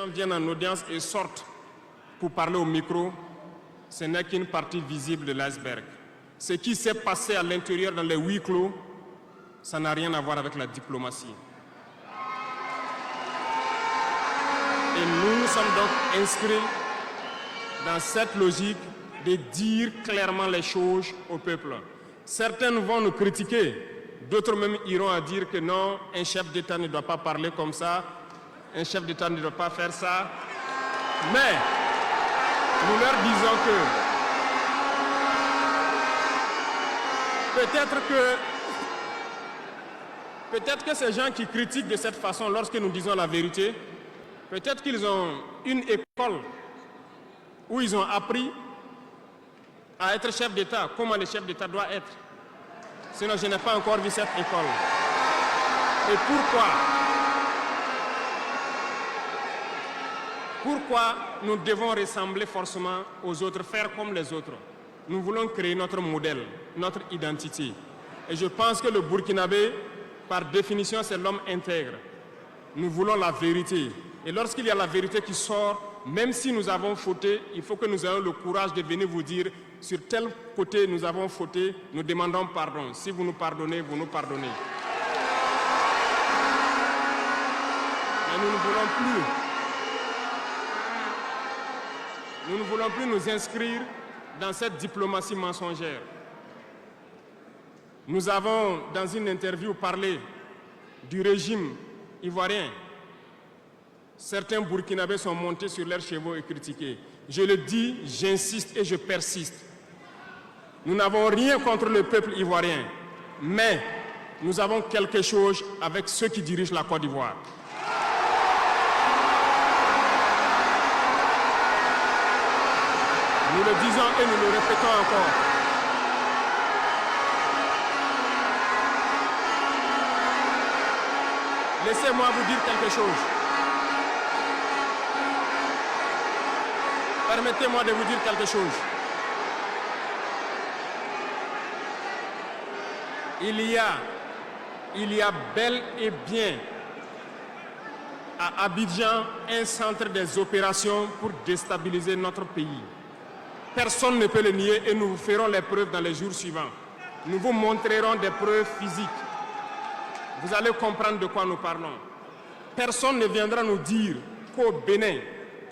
gens viennent en audience et sortent pour parler au micro, ce n'est qu'une partie visible de l'iceberg. Ce qui s'est passé à l'intérieur dans les huis clos, ça n'a rien à voir avec la diplomatie. Et nous sommes donc inscrits dans cette logique de dire clairement les choses au peuple. Certains vont nous critiquer, d'autres même iront à dire que non, un chef d'État ne doit pas parler comme ça, un chef d'État ne doit pas faire ça. Mais nous leur disons que peut-être que ces gens qui critiquent de cette façon, lorsque nous disons la vérité, peut-être qu'ils ont une école où ils ont appris à être chef d'État, comment le chef d'État doit être. Sinon, je n'ai pas encore vu cette école. Et pourquoi nous devons ressembler forcément aux autres, faire comme les autres? Nous voulons créer notre modèle, notre identité. Et je pense que le Burkinabé, par définition, c'est l'homme intègre. Nous voulons la vérité. Et lorsqu'il y a la vérité qui sort, même si nous avons fauté, il faut que nous ayons le courage de venir vous dire sur tel côté nous avons fauté, nous demandons pardon. Si vous nous pardonnez, vous nous pardonnez. Mais nous ne voulons plus nous inscrire dans cette diplomatie mensongère. Nous avons, dans une interview, parlé du régime ivoirien. Certains Burkinabés sont montés sur leurs chevaux et critiqués. Je le dis, j'insiste et je persiste. Nous n'avons rien contre le peuple ivoirien, mais nous avons quelque chose avec ceux qui dirigent la Côte d'Ivoire. Nous le disons et nous le répétons encore. Laissez-moi vous dire quelque chose. Permettez-moi de vous dire quelque chose. Il y a bel et bien à Abidjan un centre des opérations pour déstabiliser notre pays. Personne ne peut le nier et nous vous ferons les preuves dans les jours suivants. Nous vous montrerons des preuves physiques. Vous allez comprendre de quoi nous parlons. Personne ne viendra nous dire qu'au Bénin,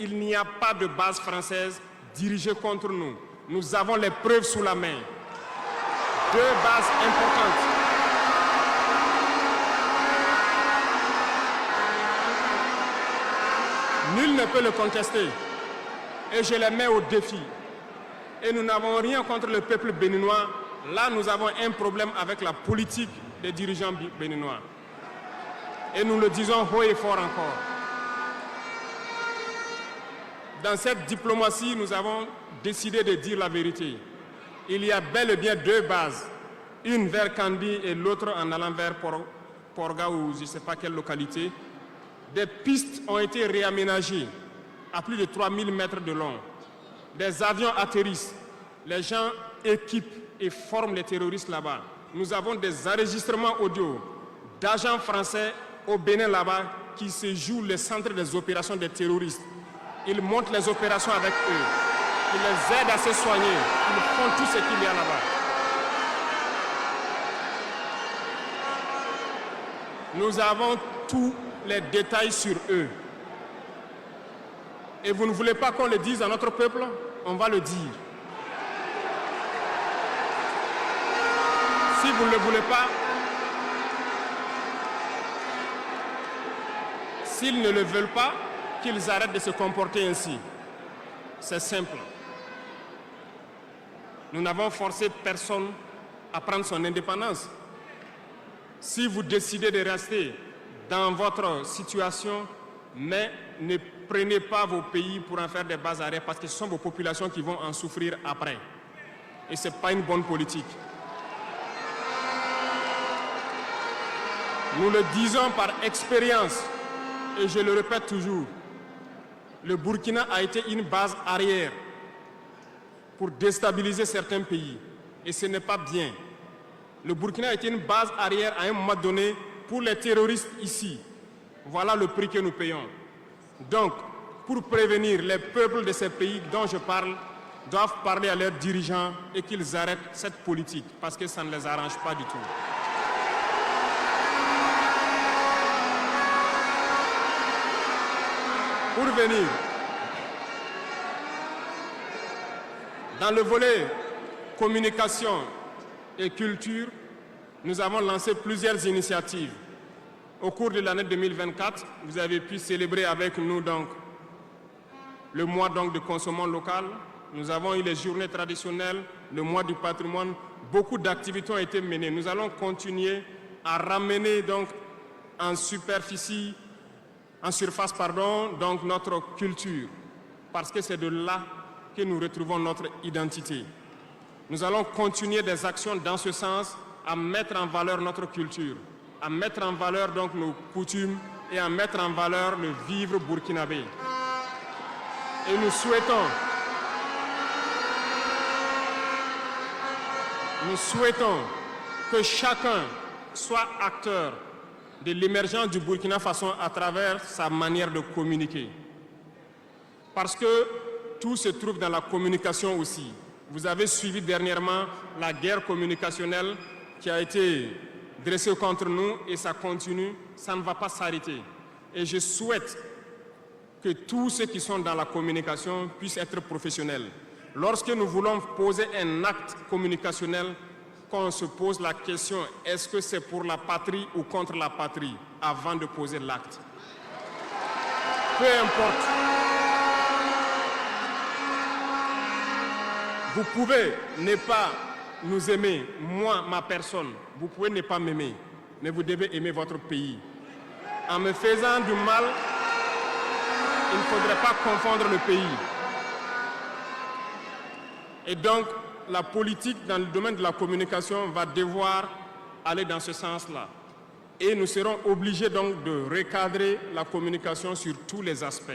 il n'y a pas de base française dirigée contre nous. Nous avons les preuves sous la main. 2 bases importantes. Nul ne peut le contester. Et je les mets au défi. Et nous n'avons rien contre le peuple béninois. Là, nous avons un problème avec la politique des dirigeants béninois. Et nous le disons haut et fort encore. Dans cette diplomatie, nous avons décidé de dire la vérité. Il y a bel et bien 2 bases, une vers Kandi et l'autre en allant vers Porga ou je ne sais pas quelle localité. Des pistes ont été réaménagées à plus de 3000 mètres de long. Des avions atterrissent, les gens équipent et forment les terroristes là-bas. Nous avons des enregistrements audio d'agents français au Bénin là-bas qui se jouent le centre des opérations des terroristes. Ils montent les opérations avec eux. Ils les aident à se soigner. Ils font tout ce qu'il y a là-bas. Nous avons tous les détails sur eux. Et vous ne voulez pas qu'on le dise à notre peuple? On va le dire. Si vous ne le voulez pas, s'ils ne le veulent pas, qu'ils arrêtent de se comporter ainsi. C'est simple. Nous n'avons forcé personne à prendre son indépendance. Si vous décidez de rester dans votre situation, mais ne prenez pas vos pays pour en faire des bases arrière parce que ce sont vos populations qui vont en souffrir après. Et ce n'est pas une bonne politique. Nous le disons par expérience, et je le répète toujours, le Burkina a été une base arrière pour déstabiliser certains pays. Et ce n'est pas bien. Le Burkina a été une base arrière à un moment donné pour les terroristes ici. Voilà le prix que nous payons. Donc, pour prévenir les peuples de ces pays dont je parle, doivent parler à leurs dirigeants et qu'ils arrêtent cette politique parce que ça ne les arrange pas du tout. Pour venir, dans le volet communication et culture, nous avons lancé plusieurs initiatives. Au cours de l'année 2024, vous avez pu célébrer avec nous donc, le mois donc, de consommation locale. Nous avons eu les journées traditionnelles, le mois du patrimoine. Beaucoup d'activités ont été menées. Nous allons continuer à ramener donc, en surface, donc, notre culture, parce que c'est de là que nous retrouvons notre identité. Nous allons continuer des actions dans ce sens, à mettre en valeur notre culture, à mettre en valeur donc nos coutumes et à mettre en valeur le vivre burkinabé. Et nous souhaitons que chacun soit acteur de l'émergence du Burkina Faso à travers sa manière de communiquer. Parce que tout se trouve dans la communication aussi. Vous avez suivi dernièrement la guerre communicationnelle qui a été dressée contre nous et ça continue, ça ne va pas s'arrêter. Et je souhaite que tous ceux qui sont dans la communication puissent être professionnels. Lorsque nous voulons poser un acte communicationnel, qu'on se pose la question, est-ce que c'est pour la patrie ou contre la patrie, avant de poser l'acte. Peu importe. Vous pouvez ne pas nous aimer, moi, ma personne. Vous pouvez ne pas m'aimer, mais vous devez aimer votre pays. En me faisant du mal, il ne faudrait pas confondre le pays. Et donc, la politique dans le domaine de la communication va devoir aller dans ce sens-là. Et nous serons obligés donc de recadrer la communication sur tous les aspects.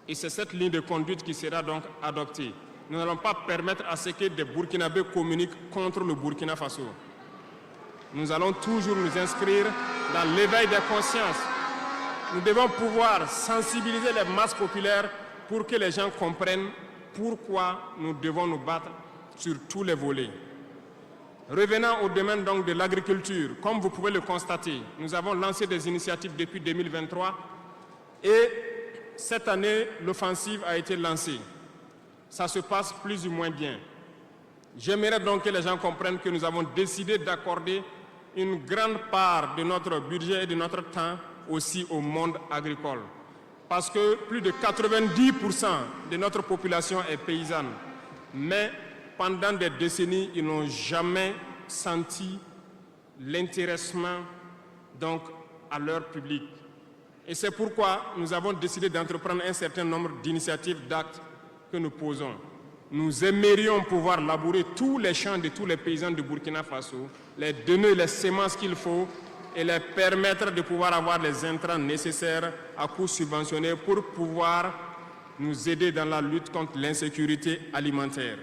Et c'est cette ligne de conduite qui sera donc adoptée. Nous n'allons pas permettre à ce que des Burkinabés communiquent contre le Burkina Faso. Nous allons toujours nous inscrire dans l'éveil des consciences. Nous devons pouvoir sensibiliser les masses populaires pour que les gens comprennent pourquoi nous devons nous battre sur tous les volets. Revenant au domaine donc de l'agriculture, comme vous pouvez le constater, nous avons lancé des initiatives depuis 2023 et cette année, l'offensive a été lancée. Ça se passe plus ou moins bien. J'aimerais donc que les gens comprennent que nous avons décidé d'accorder une grande part de notre budget et de notre temps aussi au monde agricole. Parce que plus de 90% de notre population est paysanne. Mais pendant des décennies, ils n'ont jamais senti l'intéressement donc, à leur public. Et c'est pourquoi nous avons décidé d'entreprendre un certain nombre d'initiatives, d'actes que nous posons. Nous aimerions pouvoir labourer tous les champs de tous les paysans du Burkina Faso, les donner les semences qu'il faut et les permettre de pouvoir avoir les intrants nécessaires à coût subventionné pour pouvoir nous aider dans la lutte contre l'insécurité alimentaire.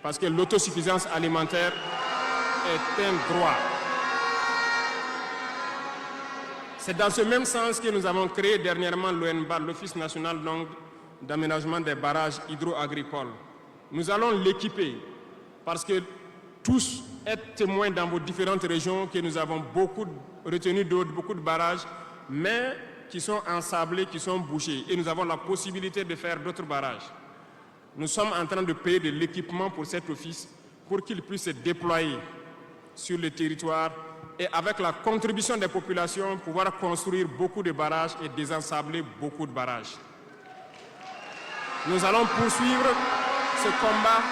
Parce que l'autosuffisance alimentaire est un droit. C'est dans ce même sens que nous avons créé dernièrement l'ONBAR, l'Office national d'aménagement des barrages hydro-agricoles. Nous allons l'équiper parce que tous êtes témoins dans vos différentes régions que nous avons beaucoup retenu d'eau, beaucoup de barrages, mais qui sont ensablés, qui sont bouchés. Et nous avons la possibilité de faire d'autres barrages. Nous sommes en train de payer de l'équipement pour cet office pour qu'il puisse se déployer sur le territoire et avec la contribution des populations, pouvoir construire beaucoup de barrages et désensabler beaucoup de barrages. Nous allons poursuivre ce combat.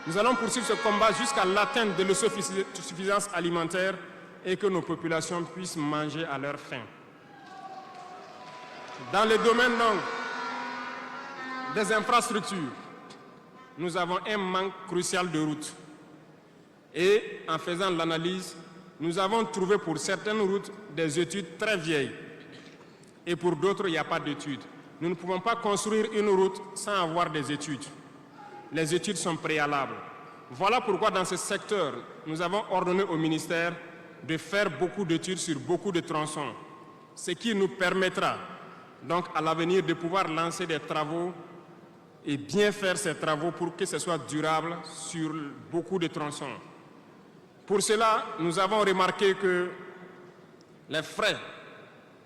Nous allons poursuivre ce combat jusqu'à l'atteinte de l'autosuffisance alimentaire et que nos populations puissent manger à leur faim. Dans le domaine donc, des infrastructures, nous avons un manque crucial de routes. Et en faisant l'analyse, nous avons trouvé pour certaines routes des études très vieilles. Et pour d'autres, il n'y a pas d'études. Nous ne pouvons pas construire une route sans avoir des études. Les études sont préalables. Voilà pourquoi dans ce secteur, nous avons ordonné au ministère de faire beaucoup d'études sur beaucoup de tronçons. ce qui nous permettra donc à l'avenir de pouvoir lancer des travaux et bien faire ces travaux pour que ce soit durable sur beaucoup de tronçons. Pour cela, nous avons remarqué que les frais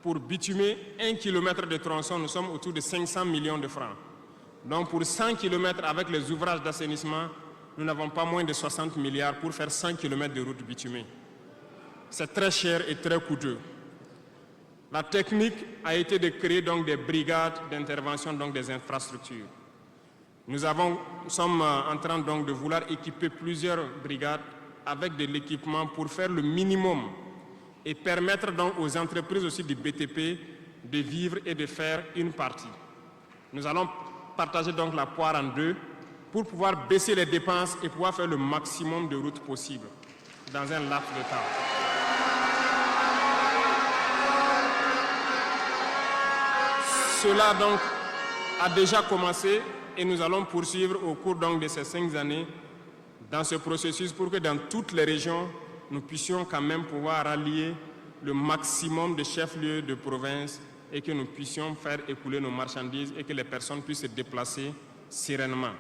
pour bitumer 1 km de tronçon, nous sommes autour de 500 millions de francs. Donc pour 100 km avec les ouvrages d'assainissement, nous n'avons pas moins de 60 milliards pour faire 100 km de route bitumée. C'est très cher et très coûteux. La technique a été de créer donc des brigades d'intervention, donc des infrastructures. Nous sommes en train donc de vouloir équiper plusieurs brigades avec de l'équipement pour faire le minimum et permettre donc aux entreprises aussi du BTP de vivre et de faire une partie. Nous allons partager donc la poire en deux pour pouvoir baisser les dépenses et pouvoir faire le maximum de routes possibles dans un laps de temps. Cela donc a déjà commencé et nous allons poursuivre au cours donc de ces 5 années dans ce processus pour que dans toutes les régions, nous puissions quand même pouvoir rallier le maximum de chefs-lieux de province et que nous puissions faire écouler nos marchandises et que les personnes puissent se déplacer sereinement.